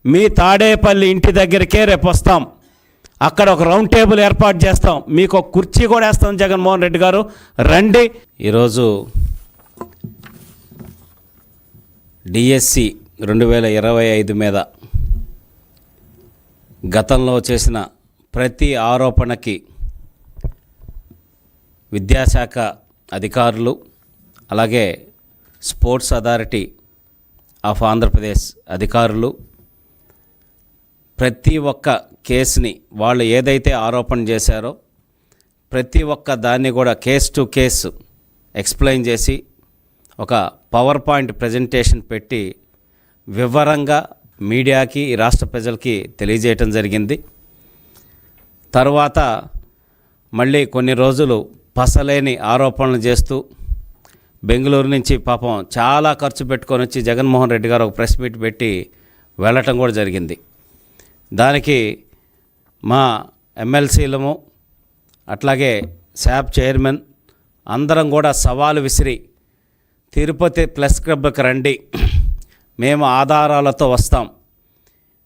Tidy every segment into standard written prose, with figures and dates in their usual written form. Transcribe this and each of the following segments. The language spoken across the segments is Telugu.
మీ తాడేపల్లి ఇంటి దగ్గరికే రేపు వస్తాం. అక్కడ ఒక రౌండ్ టేబుల్ ఏర్పాటు చేస్తాం, మీకు ఒక కుర్చీ కూడా వేస్తాం. జగన్మోహన్ రెడ్డి గారు రండి. ఈరోజు డిఎస్సి 2025 మీద గతంలో చేసిన ప్రతి ఆరోపణకి విద్యాశాఖ అధికారులు అలాగే స్పోర్ట్స్ అథారిటీ ఆఫ్ ఆంధ్రప్రదేశ్ అధికారులు ప్రతి ఒక్క కేసుని వాళ్ళు ఏదైతే ఆరోపణ చేశారో ప్రతి ఒక్క దాన్ని కూడా కేస్ టు కేసు ఎక్స్ప్లెయిన్ చేసి ఒక పవర్ పాయింట్ ప్రజెంటేషన్ పెట్టి వివరంగా మీడియాకి ఈ రాష్ట్ర ప్రజలకి తెలియజేయటం జరిగింది. తర్వాత మళ్ళీ కొన్ని రోజులు పసలేని ఆరోపణలు చేస్తూ బెంగళూరు నుంచి పాపం చాలా ఖర్చు పెట్టుకొని వచ్చి జగన్మోహన్ రెడ్డి గారు ఒక ప్రెస్ మీట్ పెట్టి వెళ్ళటం కూడా జరిగింది. దానికి మా ఎమ్మెల్సీలము అట్లాగే శాప్ చైర్మన్ అందరం కూడా సవాలు విసిరి తిరుపతి ప్రెస్ క్లబ్కి రండి, మేము ఆధారాలతో వస్తాం,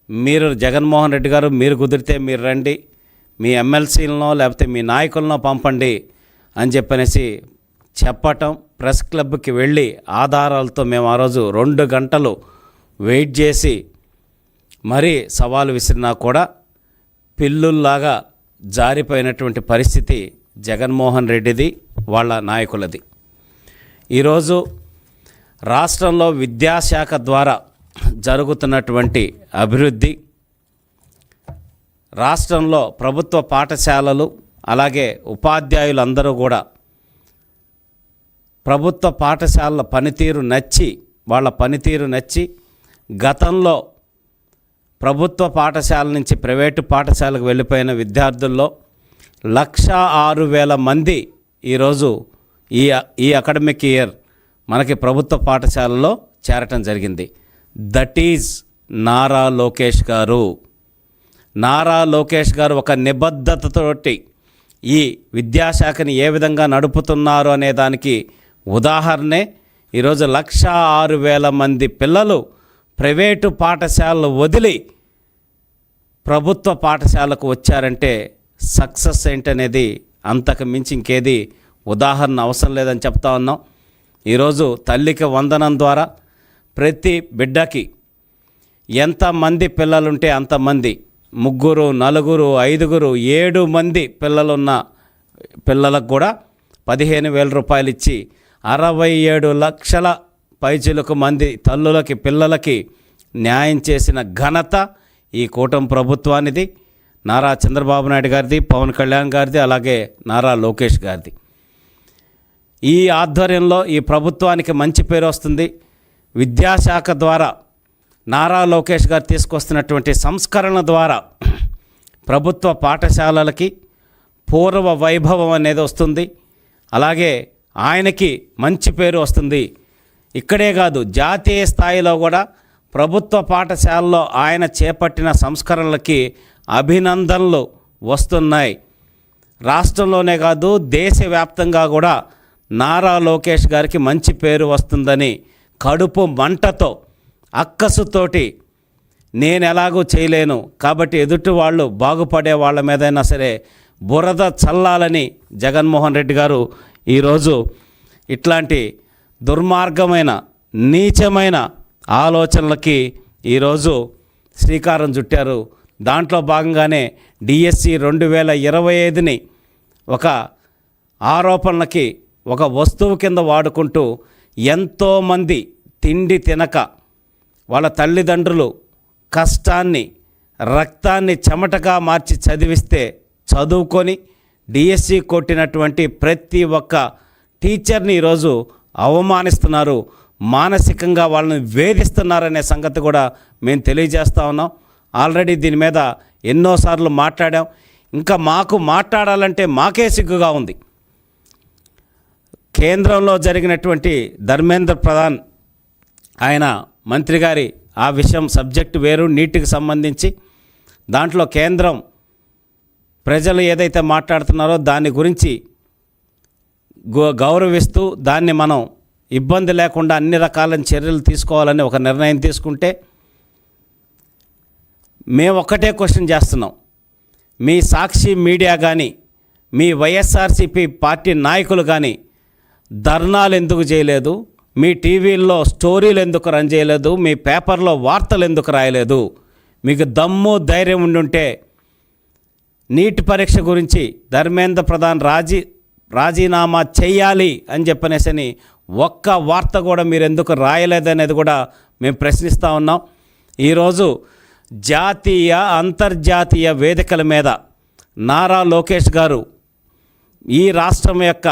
మీరు జగన్మోహన్ రెడ్డి గారు మీరు కుదిరితే మీరు రండి, మీ ఎమ్మెల్సీలనో లేకపోతే మీ నాయకులనో పంపండి అని చెప్పనేసి చెప్పటం. ప్రెస్ క్లబ్కి వెళ్ళి ఆధారాలతో మేము ఆ రోజు 2 గంటలు వెయిట్ చేసి మరీ సవాలు విసిరినా కూడా పిల్లుల్లాగా జారిపోయినటువంటి పరిస్థితి జగన్మోహన్ రెడ్డిది, వాళ్ళ నాయకులది. ఈరోజు రాష్ట్రంలో విద్యాశాఖ ద్వారా జరుగుతున్నటువంటి అభివృద్ధి, రాష్ట్రంలో ప్రభుత్వ పాఠశాలలు అలాగే ఉపాధ్యాయులందరూ కూడా ప్రభుత్వ పాఠశాలల పనితీరు నచ్చి వాళ్ళ పనితీరు నచ్చి గతంలో ప్రభుత్వ పాఠశాల నుంచి ప్రైవేటు పాఠశాలకు వెళ్ళిపోయిన విద్యార్థుల్లో 106,000 మంది ఈరోజు ఈ అకాడమిక్ ఇయర్ మనకి ప్రభుత్వ పాఠశాలలో చేరటం జరిగింది. దట్ ఈజ్ నారా లోకేష్ గారు. నారా లోకేష్ గారు ఒక నిబద్ధతతోటి ఈ విద్యాశాఖని ఏ విధంగా నడుపుతున్నారు అనే దానికి ఉదాహరణే ఈరోజు 106,000 మంది పిల్లలు ప్రైవేటు పాఠశాలలు వదిలి ప్రభుత్వ పాఠశాలకు వచ్చారంటే సక్సెస్ ఏంటనేది అంతకు మించి ఇంకేది ఉదాహరణ అవసరం లేదని చెప్తా ఉన్నాం. ఈరోజు తల్లికి వందనం ద్వారా ప్రతి బిడ్డకి ఎంతమంది పిల్లలుంటే అంతమంది, 3, 4, 5, 7 మంది పిల్లలున్న పిల్లలకు కూడా 15,000 రూపాయలు ఇచ్చి 67 లక్షల పైచిలకు మంది తల్లులకి పిల్లలకి న్యాయం చేసిన ఘనత ఈ కూటమి ప్రభుత్వానిది, నారా చంద్రబాబు నాయుడు గారిది, పవన్ కళ్యాణ్ గారిది, అలాగే నారా లోకేష్ గారిది. ఈ ఆధ్వర్యంలో ఈ ప్రభుత్వానికి మంచి పేరు వస్తుంది. విద్యాశాఖ ద్వారా నారా లోకేష్ గారు తీసుకొస్తున్నటువంటి సంస్కరణ ద్వారా ప్రభుత్వ పాఠశాలలకి పూర్వ వైభవం అనేది వస్తుంది. అలాగే ఆయనకి మంచి పేరు వస్తుంది. ఇక్కడే కాదు, జాతీయ స్థాయిలో కూడా ప్రభుత్వ పాఠశాలలో ఆయన చేపట్టిన సంస్కరణలకి అభినందనలు వస్తున్నాయి. రాష్ట్రంలోనే కాదు, దేశవ్యాప్తంగా కూడా నారా లోకేష్ గారికి మంచి పేరు వస్తుందని కడుపు మంటతో అక్కసుతోటి నేను ఎలాగూ చేయలేను కాబట్టి ఎదుటి వాళ్ళు బాగుపడే వాళ్ళ మీదైనా సరే బురద చల్లాలని జగన్మోహన్ రెడ్డి గారు ఈరోజు ఇట్లాంటి దుర్మార్గమైన నీచమైన ఆలోచనలకి ఈరోజు శ్రీకారం చుట్టారు. దాంట్లో భాగంగానే డిఎస్సి 2025ని ఒక ఆరోపణలకి ఒక వస్తువు కింద వాడుకుంటూ ఎంతోమంది తిండి తినక వాళ్ళ తల్లిదండ్రులు కష్టాన్ని రక్తాన్ని చెమటగా మార్చి చదివిస్తే చదువుకొని డిఎస్సి కొట్టినటువంటి ప్రతి ఒక్క టీచర్ని ఈరోజు అవమానిస్తున్నారు, మానసికంగా వాళ్ళని వేధిస్తున్నారనే సంగతి కూడా మేము తెలియజేస్తూ ఉన్నాం. ఆల్రెడీ దీని మీద ఎన్నోసార్లు మాట్లాడాం. ఇంకా మాకు మాట్లాడాలంటే మాకే సిగ్గుగా ఉంది. కేంద్రంలో జరిగినటువంటి ధర్మేంద్ర ప్రధాన్ ఆయన మంత్రి గారి ఆ విషయం సబ్జెక్టు వేరు, నీటికి సంబంధించి దాంట్లో కేంద్రం ప్రజలు ఏదైతే మాట్లాడుతున్నారో దాని గురించి గౌరవిస్తూ దాన్ని మనం ఇబ్బంది లేకుండా అన్ని రకాల చర్యలు తీసుకోవాలని ఒక నిర్ణయం తీసుకుంటే మేము ఒక్కటే క్వశ్చన్ చేస్తున్నాం. మీ సాక్షి మీడియా కానీ, మీ వైఎస్ఆర్సీపీ పార్టీ నాయకులు కానీ ధర్నాలు ఎందుకు చేయలేదు? మీ టీవీల్లో స్టోరీలు ఎందుకు రన్ చేయలేదు? మీ పేపర్లో వార్తలు ఎందుకు రాయలేదు? మీకు దమ్ము ధైర్యం ఉండుంటే నీట్ పరీక్ష గురించి ధర్మేంద్ర ప్రధాన్ రాజీనామా చేయాలి అని చెప్పనేసని ఒక్క వార్త కూడా మీరు ఎందుకు రాయలేదనేది కూడా మేము ప్రశ్నిస్తూ ఉన్నాం. ఈరోజు జాతీయ అంతర్జాతీయ వేదికల మీద నారా లోకేష్ గారు ఈ రాష్ట్రం యొక్క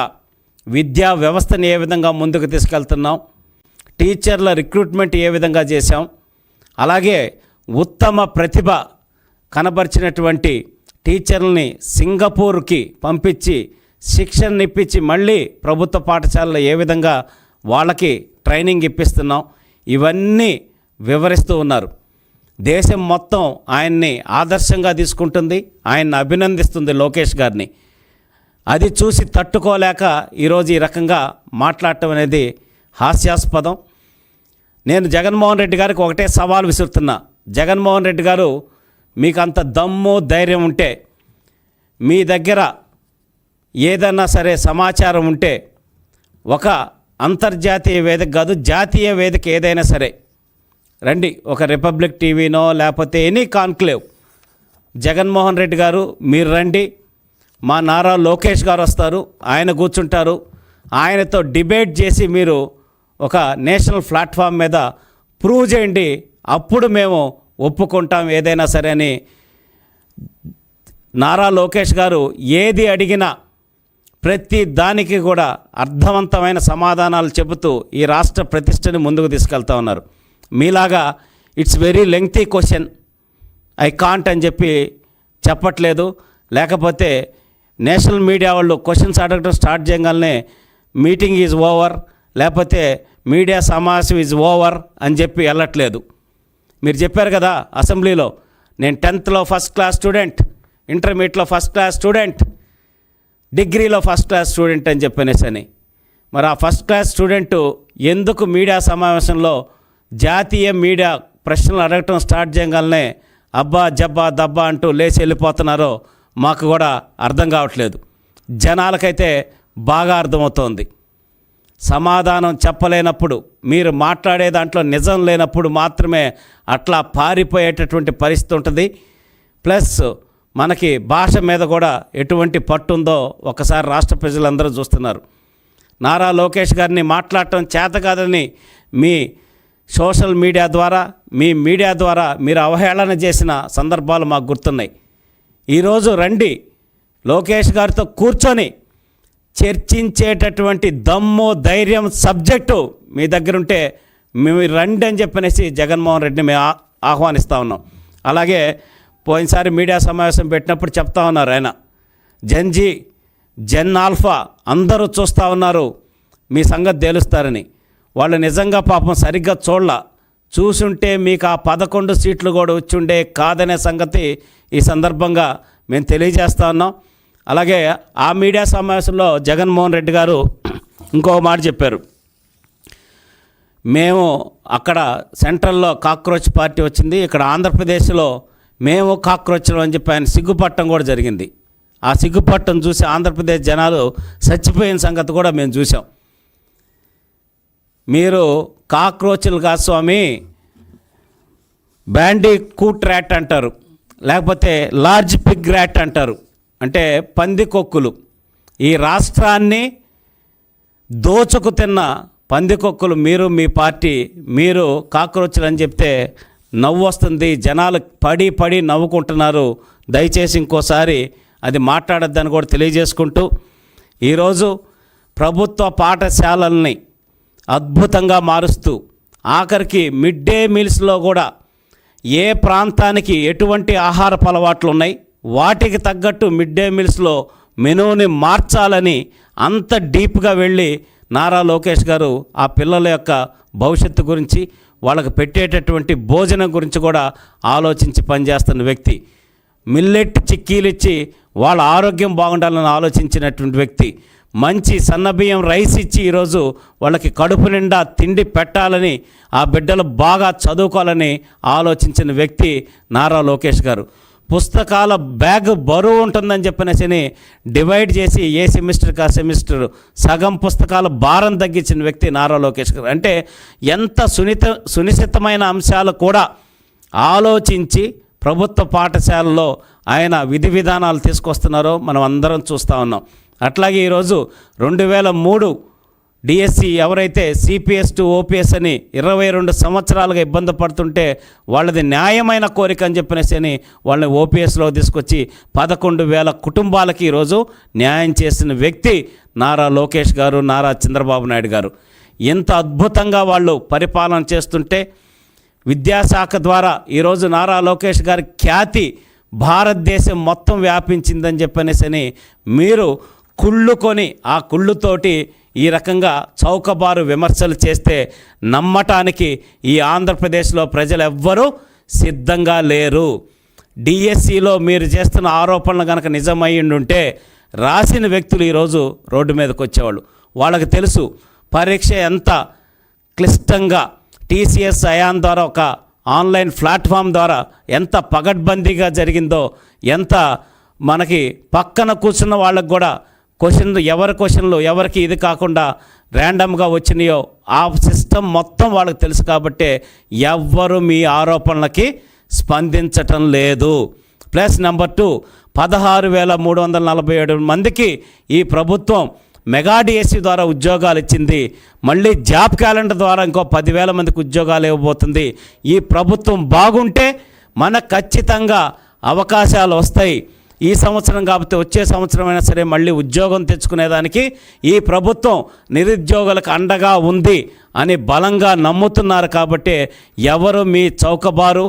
విద్యా వ్యవస్థని ఏ విధంగా ముందుకు తీసుకెళ్తున్నాం, టీచర్ల రిక్రూట్మెంట్ ఏ విధంగా చేశాం, అలాగే ఉత్తమ ప్రతిభ కనబరిచినటువంటి టీచర్లని సింగపూర్కి పంపించి శిక్షణ ఇప్పించి మళ్ళీ ప్రభుత్వ పాఠశాలలో ఏ విధంగా వాళ్ళకి ట్రైనింగ్ ఇప్పిస్తున్నాం, ఇవన్నీ వివరిస్తూ ఉన్నారు. దేశం మొత్తం ఆయన్ని ఆదర్శంగా తీసుకుంటుంది, ఆయన్ని అభినందిస్తుంది లోకేష్ గారిని. అది చూసి తట్టుకోలేక ఈరోజు ఈ రకంగా మాట్లాడటం అనేది హాస్యాస్పదం. నేను జగన్మోహన్ రెడ్డి గారికి ఒకటే సవాల్ విసురుతున్నా. జగన్మోహన్ రెడ్డి గారు, మీకు అంత దమ్ము ధైర్యం ఉంటే, మీ దగ్గర ఏదన్నా సరే సమాచారం ఉంటే, ఒక అంతర్జాతీయ వేదిక కాదు జాతీయ వేదిక ఏదైనా సరే రండి, ఒక రిపబ్లిక్ టీవీనో లేకపోతే ఎనీ కాన్క్లేవ్, జగన్మోహన్ రెడ్డి గారు మీరు రండి, మా నారా లోకేష్ గారు వస్తారు, ఆయన కూర్చుంటారు, ఆయనతో డిబేట్ చేసి మీరు ఒక నేషనల్ ప్లాట్ఫామ్ మీద ప్రూవ్ చేయండి, అప్పుడు మేము ఒప్పుకుంటాం ఏదైనా సరే అని నారా లోకేష్ గారు ఏది అడిగినా ప్రతి దానికి కూడా అర్థవంతమైన సమాధానాలు చెబుతూ ఈ రాష్ట్ర ప్రతిష్టని ముందుకు తీసుకెళ్తా ఉన్నారు. మీలాగా it's very lengthy question, I can't అని చెప్పి చెప్పట్లేదు. లేకపోతే నేషనల్ మీడియా వాళ్ళు క్వశ్చన్స్ అడగడం స్టార్ట్ చేయగానే మీటింగ్ ఈజ్ ఓవర్, లేకపోతే మీడియా సమావేశం ఈజ్ ఓవర్ అని చెప్పి వెళ్ళట్లేదు. మీరు చెప్పారు కదా అసెంబ్లీలో, నేను 10th ఫస్ట్ క్లాస్ స్టూడెంట్, ఇంటర్మీడియట్లో ఫస్ట్ క్లాస్ స్టూడెంట్, డిగ్రీలో ఫస్ట్ క్లాస్ స్టూడెంట్ అని చెప్పనేసని. మరి ఆ ఫస్ట్ క్లాస్ స్టూడెంటు ఎందుకు మీడియా సమావేశంలో జాతీయ మీడియా ప్రశ్నలు అడగటం స్టార్ట్ చేయగానే అబ్బా జబ్బా దబ్బా అంటూ లేచి వెళ్ళిపోతున్నారో మాకు కూడా అర్థం కావట్లేదు. జనాలకైతే బాగా అర్థమవుతోంది. సమాధానం చెప్పలేనప్పుడు, మీరు మాట్లాడే దాంట్లో నిజం లేనప్పుడు మాత్రమే అట్లా పారిపోయేటటువంటి పరిస్థితి ఉంటుంది. ప్లస్ మనకి భాష మీద కూడా ఎటువంటి పట్టు ఉందో ఒకసారి రాష్ట్ర ప్రజలందరూ చూస్తున్నారు. నారా లోకేష్ గారిని మాట్లాడటం చేత కాదని మీ సోషల్ మీడియా ద్వారా, మీ మీడియా ద్వారా మీరు అవహేళన చేసిన సందర్భాలు మాకు గుర్తున్నాయి. ఈరోజు రండి, లోకేష్ గారితో కూర్చొని చర్చించేటటువంటి దమ్ము ధైర్యం సబ్జెక్టు మీ దగ్గర ఉంటే మేము రండి అని చెప్పనేసి జగన్మోహన్ రెడ్డిని మేము ఆహ్వానిస్తూ ఉన్నాం. అలాగే పోయినసారి మీడియా సమావేశం పెట్టినప్పుడు చెప్తా ఉన్నారు ఆయన, జెన్జీ, జెన్ ఆల్ఫా అందరూ చూస్తూ ఉన్నారు, మీ సంగతి తేలుస్తారని. వాళ్ళు నిజంగా పాపం సరిగ్గా చూసుంటే మీకు ఆ 11 సీట్లు కూడా వచ్చుండే కాదనే సంగతి ఈ సందర్భంగా మేము తెలియజేస్తా ఉన్నాం. అలాగే ఆ మీడియా సమావేశంలో జగన్మోహన్ రెడ్డి గారు ఇంకో మాట చెప్పారు. మేము అక్కడ సెంట్రల్లో కాక్రోచ్ పార్టీ వచ్చింది, ఇక్కడ ఆంధ్రప్రదేశ్లో మేము కాక్రోచ్లు అని చెప్పి ఆయన సిగ్గుపట్టడం కూడా జరిగింది. ఆ సిగ్గుపట్టం చూసి ఆంధ్రప్రదేశ్ జనాలు చచ్చిపోయిన సంగతి కూడా మేము చూసాం. మీరు కాక్రోచ్లు కాదు స్వామి, బ్యాండీ కూట్ ర్యాట్ అంటారు, లేకపోతే లార్జ్ పిగ్ ర్యాట్ అంటారు, అంటే పందికొక్కులు. ఈ రాష్ట్రాన్ని దోచుకు తిన్న పందికొక్కులు మీరు, మీ పార్టీ, మీరు కాక్రోచ్లు అని చెప్తే నవ్వు వస్తుంది. జనాలు పడి నవ్వుకుంటున్నారు. దయచేసి ఇంకోసారి అది మాట్లాడొద్దని కూడా తెలియజేసుకుంటూ, ఈరోజు ప్రభుత్వ పాఠశాలల్ని అద్భుతంగా మారుస్తూ, ఆఖరికి మిడ్ డే మీల్స్లో కూడా ఏ ప్రాంతానికి ఎటువంటి ఆహారపు అలవాట్లు ఉన్నాయి, వాటికి తగ్గట్టు మిడ్ డే మీల్స్లో మెనూని మార్చాలని అంత డీప్గా వెళ్ళి నారా లోకేష్ గారు ఆ పిల్లల యొక్క భవిష్యత్తు గురించి, వాళ్ళకు పెట్టేటటువంటి భోజనం గురించి కూడా ఆలోచించి పనిచేస్తున్న వ్యక్తి. మిల్లెట్ చిక్కీలు ఇచ్చి వాళ్ళ ఆరోగ్యం బాగుండాలని ఆలోచించినటువంటి వ్యక్తి. మంచి సన్నబియ్యం రైస్ ఇచ్చి ఈరోజు వాళ్ళకి కడుపు నిండా తిండి పెట్టాలని, ఆ బిడ్డలు బాగా చదువుకోవాలని ఆలోచించిన వ్యక్తి నారా లోకేష్ గారు. పుస్తకాల బ్యాగ్ బరువు ఉంటుందని చెప్పనేసి డివైడ్ చేసి ఏ సెమిస్టర్కి ఆ సెమిస్టర్ సగం పుస్తకాల భారం తగ్గించిన వ్యక్తి నారా లోకేష్ గారు. అంటే ఎంత సునిశ్చితమైన అంశాలు కూడా ఆలోచించి ప్రభుత్వ పాఠశాలలో ఆయన విధి విధానాలు తీసుకొస్తున్నారో మనం అందరం చూస్తూ ఉన్నాం. అట్లాగే ఈరోజు 2003 డిఎస్సి ఎవరైతే సిపిఎస్ టు ఓపీఎస్ అని 22 సంవత్సరాలుగా ఇబ్బంది పడుతుంటే వాళ్ళది న్యాయమైన కోరిక అని చెప్పనేసి వాళ్ళని ఓపీఎస్లో తీసుకొచ్చి 11,000 కుటుంబాలకి ఈరోజు న్యాయం చేసిన వ్యక్తి నారా లోకేష్ గారు, నారా చంద్రబాబు నాయుడు గారు. ఎంత అద్భుతంగా వాళ్ళు పరిపాలన చేస్తుంటే విద్యాశాఖ ద్వారా ఈరోజు నారా లోకేష్ గారి ఖ్యాతి భారతదేశం మొత్తం వ్యాపించిందని చెప్పనేసి మీరు కుళ్ళుకొని ఆ కుళ్ళుతోటి ఈ రకంగా చౌకబారు విమర్శలు చేస్తే నమ్మటానికి ఈ ఆంధ్రప్రదేశ్లో ప్రజలు ఎవ్వరూ సిద్ధంగా లేరు. డిఎస్సిలో మీరు చేస్తున్న ఆరోపణలు కనుక నిజమయ్యిండుంటే రాసిన వ్యక్తులు ఈరోజు రోడ్డు మీదకి వచ్చేవాళ్ళు. వాళ్ళకి తెలుసు పరీక్ష ఎంత క్లిష్టంగా టీసీఎస్ అయాన్ ద్వారా ఒక ఆన్లైన్ ప్లాట్ఫామ్ ద్వారా ఎంత పగడ్బందీగా జరిగిందో, ఎంత మనకి పక్కన కూర్చున్న వాళ్ళకు కూడా క్వశ్చన్లు ఎవరికి ఇది కాకుండా ర్యాండమ్గా వచ్చినాయో ఆ సిస్టమ్ మొత్తం వాళ్ళకి తెలుసు. కాబట్టి ఎవ్వరు మీ ఆరోపణలకి స్పందించటం లేదు. ప్లస్ నెంబర్ 2, 16,347 మందికి ఈ ప్రభుత్వం మెగా డిఎస్సి ద్వారా ఉద్యోగాలు ఇచ్చింది. మళ్ళీ జాబ్ క్యాలెండర్ ద్వారా ఇంకో 10,000 మందికి ఉద్యోగాలు ఇవ్వబోతుంది. ఈ ప్రభుత్వం బాగుంటే మనకు ఖచ్చితంగా అవకాశాలు వస్తాయి. ఈ సంవత్సరం కాకపోతే వచ్చే సంవత్సరం అయినా సరే మళ్ళీ ఉద్యోగం తెచ్చుకునేదానికి ఈ ప్రభుత్వం నిరుద్యోగులకు అండగా ఉంది అని బలంగా నమ్ముతున్నారు. కాబట్టి ఎవరు మీ చౌకబారు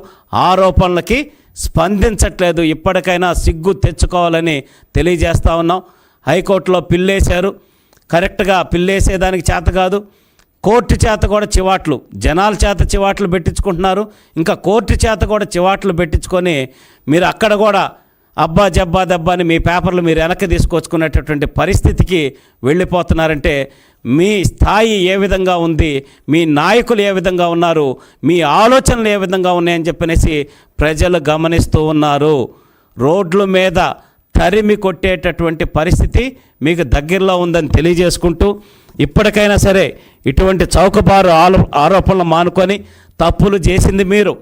ఆరోపణలకి స్పందించట్లేదు. ఇప్పటికైనా సిగ్గు తెచ్చుకోవాలని తెలియజేస్తూ ఉన్నాం. హైకోర్టులో పిల్లేశారు, కరెక్ట్గా పిల్లేసేదానికి చేత కాదు. కోర్టు చేత కూడా చివాట్లు, జనాల చేత చివాట్లు పెట్టించుకుంటున్నారు. ఇంకా కోర్టు చేత కూడా చివాట్లు పెట్టించుకొని మీరు అక్కడ కూడా అబ్బా జబ్బా దబ్బా అని మీ పేపర్లు మీరు వెనక్కి తీసుకొచ్చుకునేటటువంటి పరిస్థితికి వెళ్ళిపోతున్నారంటే మీ స్థాయి ఏ విధంగా ఉంది, మీ నాయకులు ఏ విధంగా ఉన్నారు, మీ ఆలోచనలు ఏ విధంగా ఉన్నాయని చెప్పనేసి ప్రజలు గమనిస్తూ ఉన్నారు. రోడ్ల మీద తరిమి కొట్టేటటువంటి పరిస్థితి మీకు దగ్గరలో ఉందని తెలియజేసుకుంటూ, ఇప్పటికైనా సరే ఇటువంటి చౌకబారు ఆరోపణలు మానుకొని, తప్పులు చేసింది మీరు,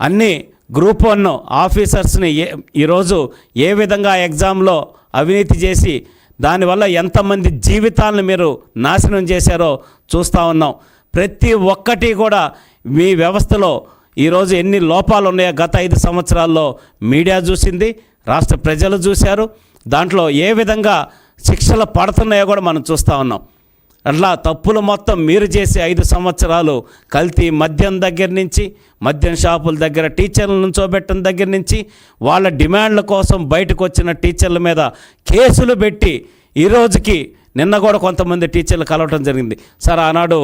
అన్నీ గ్రూప్ 1 ఆఫీసర్స్ని ఈరోజు ఏ విధంగా ఎగ్జామ్లో అవినీతి చేసి దానివల్ల ఎంతమంది జీవితాలను మీరు నాశనం చేశారో చూస్తూ ఉన్నాం. ప్రతి ఒక్కటి కూడా మీ వ్యవస్థలో ఈరోజు ఎన్ని లోపాలు ఉన్నాయో గత 5 సంవత్సరాల్లో మీడియా చూసింది, రాష్ట్ర ప్రజలు చూశారు. దాంట్లో ఏ విధంగా శిక్షలు పడుతున్నాయో కూడా మనం చూస్తూ ఉన్నాం. అట్లా తప్పులు మొత్తం మీరు చేసి 5 సంవత్సరాలు కల్తీ మద్యం దగ్గర నుంచి, మద్యం షాపుల దగ్గర టీచర్లను నుంచోబెట్టడం దగ్గర నుంచి, వాళ్ళ డిమాండ్ల కోసం బయటకు వచ్చిన టీచర్ల మీద కేసులు పెట్టి ఈరోజుకి నిన్న కూడా కొంతమంది టీచర్లు కలవటం జరిగింది. సార్ ఆనాడు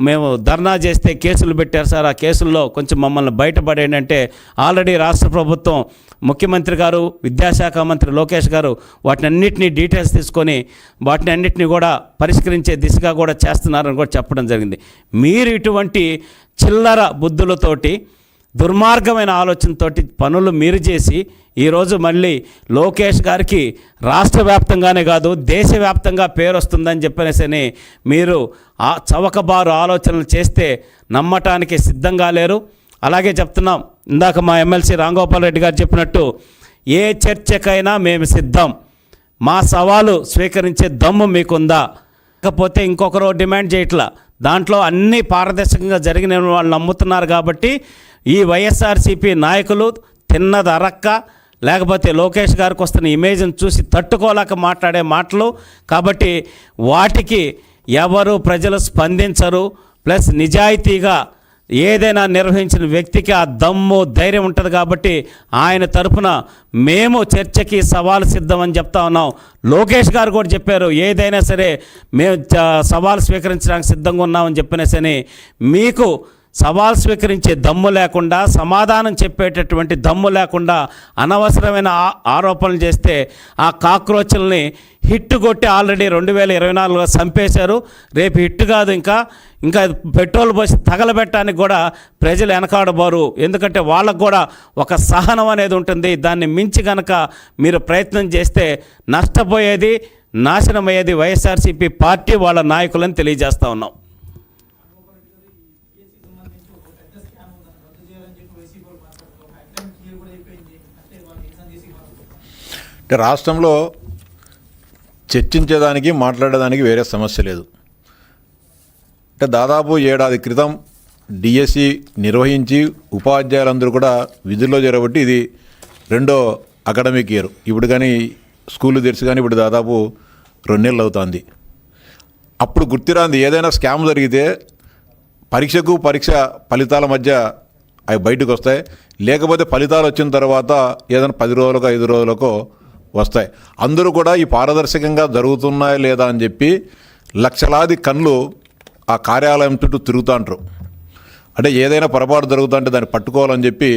మేము ధర్నా చేస్తే కేసులు పెట్టారు సార్, ఆ కేసుల్లో కొంచెం మమ్మల్ని బయటపడేయండి అంటే ఆల్రెడీ రాష్ట్ర ప్రభుత్వం, ముఖ్యమంత్రి గారు, విద్యాశాఖ మంత్రి లోకేష్ గారు వాటిని అన్నింటినీ డీటెయిల్స్ తీసుకొని వాటిని అన్నింటినీ కూడా పరిష్కరించే దిశగా కూడా చేస్తున్నారని కూడా చెప్పడం జరిగింది. మీరు ఇటువంటి చిల్లర బుద్ధులతోటి, దుర్మార్గమైన ఆలోచనతోటి పనులు మీరు చేసి ఈరోజు మళ్ళీ లోకేష్ గారికి రాష్ట్ర వ్యాప్తంగానే కాదు దేశవ్యాప్తంగా పేరు వస్తుందని చెప్పనేసి మీరు ఆ చవకబారు ఆలోచనలు చేస్తే నమ్మటానికి సిద్ధంగా లేరు. అలాగే చెప్తున్నాం, ఇందాక మా ఎమ్మెల్సీ రాంగోపాల్ రెడ్డి గారు చెప్పినట్టు ఏ చర్చకైనా మేము సిద్ధం, మా సవాలు స్వీకరించే దమ్ము మీకుందా? లేకపోతే ఇంకొకరు డిమాండ్ చేయట్లా, దాంట్లో అన్నీ పారదర్శకంగా జరిగిన వాళ్ళు నమ్ముతున్నారు. కాబట్టి ఈ వైఎస్ఆర్సీపీ నాయకులు తిన్నది అరక్క, లేకపోతే లోకేష్ గారికి వస్తున్న ఇమేజ్ని చూసి తట్టుకోలేక మాట్లాడే మాటలు. కాబట్టి వాటికి ఎవరు ప్రజలు స్పందించరు. ప్లస్ నిజాయితీగా ఏదైనా నిర్వహించిన వ్యక్తికి ఆ దమ్ము ధైర్యం ఉంటుంది. కాబట్టి ఆయన తరఫున మేము చర్చకి సవాలు సిద్ధమని చెప్తా ఉన్నాం. లోకేష్ గారు కూడా చెప్పారు, ఏదైనా సరే మేము సవాలు స్వీకరించడానికి సిద్ధంగా ఉన్నామని చెప్పినేసని మీకు సవాల్ స్వీకరించే దమ్ము లేకుండా, సమాధానం చెప్పేటటువంటి దమ్ము లేకుండా అనవసరమైన ఆరోపణలు చేస్తే ఆ కాక్రోచ్ల్ని హిట్ కొట్టి ఆల్రెడీ 2024లో చంపేశారు. రేపు హిట్ కాదు, ఇంకా పెట్రోల్ పోసి తగలబెట్టడానికి కూడా ప్రజలు వెనకాడబోరు. ఎందుకంటే వాళ్ళకు కూడా ఒక సహనం అనేది ఉంటుంది. దాన్ని మించి కనుక మీరు ప్రయత్నం చేస్తే నష్టపోయేది, నాశనమయ్యేది వైఎస్ఆర్సీపీ పార్టీ వాళ్ళ నాయకులని తెలియజేస్తూ ఉన్నాం. అంటే రాష్ట్రంలో చర్చించేదానికి, మాట్లాడేదానికి వేరే సమస్య లేదు. అంటే దాదాపు ఏడాది క్రితం డిఎస్సి నిర్వహించి ఉపాధ్యాయులందరూ కూడా విధుల్లో చేరబట్టి ఇది 2వ అకాడమిక్ ఇయర్. ఇప్పుడు కానీ స్కూళ్ళు తెరిచి కానీ ఇప్పుడు దాదాపు 2 నెలలు అవుతుంది. అప్పుడు గుర్తిరాంది ఏదైనా స్కామ్ జరిగితే పరీక్షకు పరీక్ష ఫలితాల మధ్య అవి బయటకు వస్తాయి. లేకపోతే ఫలితాలు వచ్చిన తర్వాత ఏదైనా 10 రోజులకో 5 రోజులకో వస్తాయి. అందరూ కూడా ఈ పారదర్శకంగా జరుగుతున్నాయా లేదా అని చెప్పి లక్షలాది కళ్ళు ఆ కార్యాలయం చుట్టూ తిరుగుతుంటారు. అంటే ఏదైనా పొరపాటు జరుగుతుంటే దాన్ని పట్టుకోవాలని చెప్పి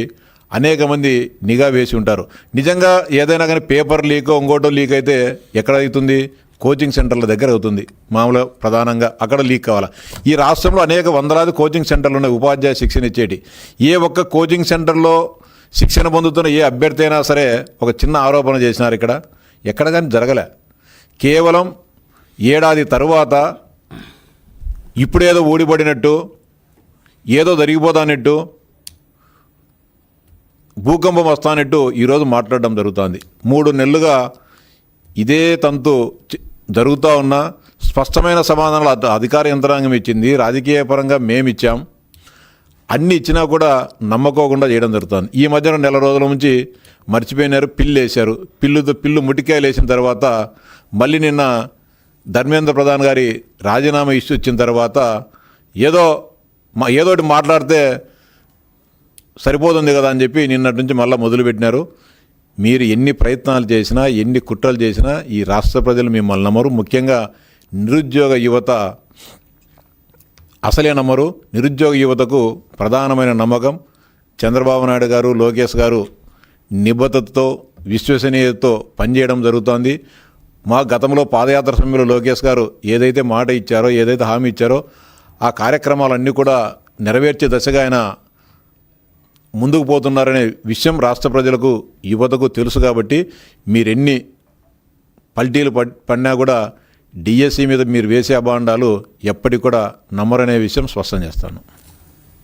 అనేక మంది నిఘా వేసి ఉంటారు. నిజంగా ఏదైనా కానీ పేపర్ లీకో ఇంకోటో లీక్ అయితే ఎక్కడ అవుతుంది? కోచింగ్ సెంటర్ల దగ్గర అవుతుంది. మామూలుగా ప్రధానంగా అక్కడ లీక్ కావాలా. ఈ రాష్ట్రంలో అనేక వందలాది కోచింగ్ సెంటర్లు ఉన్నాయి ఉపాధ్యాయ శిక్షణ ఇచ్చేటి. ఏ ఒక్క కోచింగ్ సెంటర్లో శిక్షణ పొందుతున్న ఏ అభ్యర్థి అయినా సరే ఒక చిన్న ఆరోపణ చేసినారు ఇక్కడ? ఎక్కడ కానీ జరగలే. కేవలం ఏడాది తరువాత ఇప్పుడేదో ఊడిపడినట్టు, ఏదో జరిగిపోతానట్టు, భూకంపం వస్తానట్టు ఈరోజు మాట్లాడడం జరుగుతుంది. 3 నెలలుగా ఇదే తంతు జరుగుతూ ఉన్న స్పష్టమైన సమాధానాలు అధికార యంత్రాంగం ఇచ్చింది, రాజకీయ పరంగా మేమిచ్చాం. అన్నీ ఇచ్చినా కూడా నమ్మకోకుండా చేయడం జరుగుతుంది. ఈ మధ్యన 1 నెల రోజుల నుంచి మర్చిపోయినారు, పిల్లు వేశారు. పిల్లు ముటికాయలు వేసిన తర్వాత మళ్ళీ నిన్న ధర్మేంద్ర ప్రధాన్ గారి రాజీనామా ఇష్యూ వచ్చిన తర్వాత ఏదోటి మాట్లాడితే సరిపోతుంది కదా అని చెప్పి నిన్నటి నుంచి మళ్ళీ మొదలుపెట్టినారు. మీరు ఎన్ని ప్రయత్నాలు చేసినా, ఎన్ని కుట్రలు చేసినా ఈ రాష్ట్ర ప్రజలు మిమ్మల్ని నమ్మరు. ముఖ్యంగా నిరుద్యోగ యువత అసలే నమ్మరు. నిరుద్యోగ యువతకు ప్రధానమైన నమ్మకం చంద్రబాబు నాయుడు గారు, లోకేష్ గారు నిబద్ధతతో, విశ్వసనీయతతో పనిచేయడం జరుగుతోంది. మా గతంలో పాదయాత్ర సమయంలో లోకేష్ గారు ఏదైతే మాట ఇచ్చారో, ఏదైతే హామీ ఇచ్చారో ఆ కార్యక్రమాలన్నీ కూడా నెరవేర్చే దశగా ఆయన ముందుకు పోతున్నారనే విషయం రాష్ట్ర ప్రజలకు, యువతకు తెలుసు. కాబట్టి మీరెన్ని పల్టీలు పడినా కూడా డిఎస్సి మీద మీరు వేసే అభాండాలు ఎప్పటికి కూడా నమ్మరనే విషయం స్పష్టం చేస్తాను.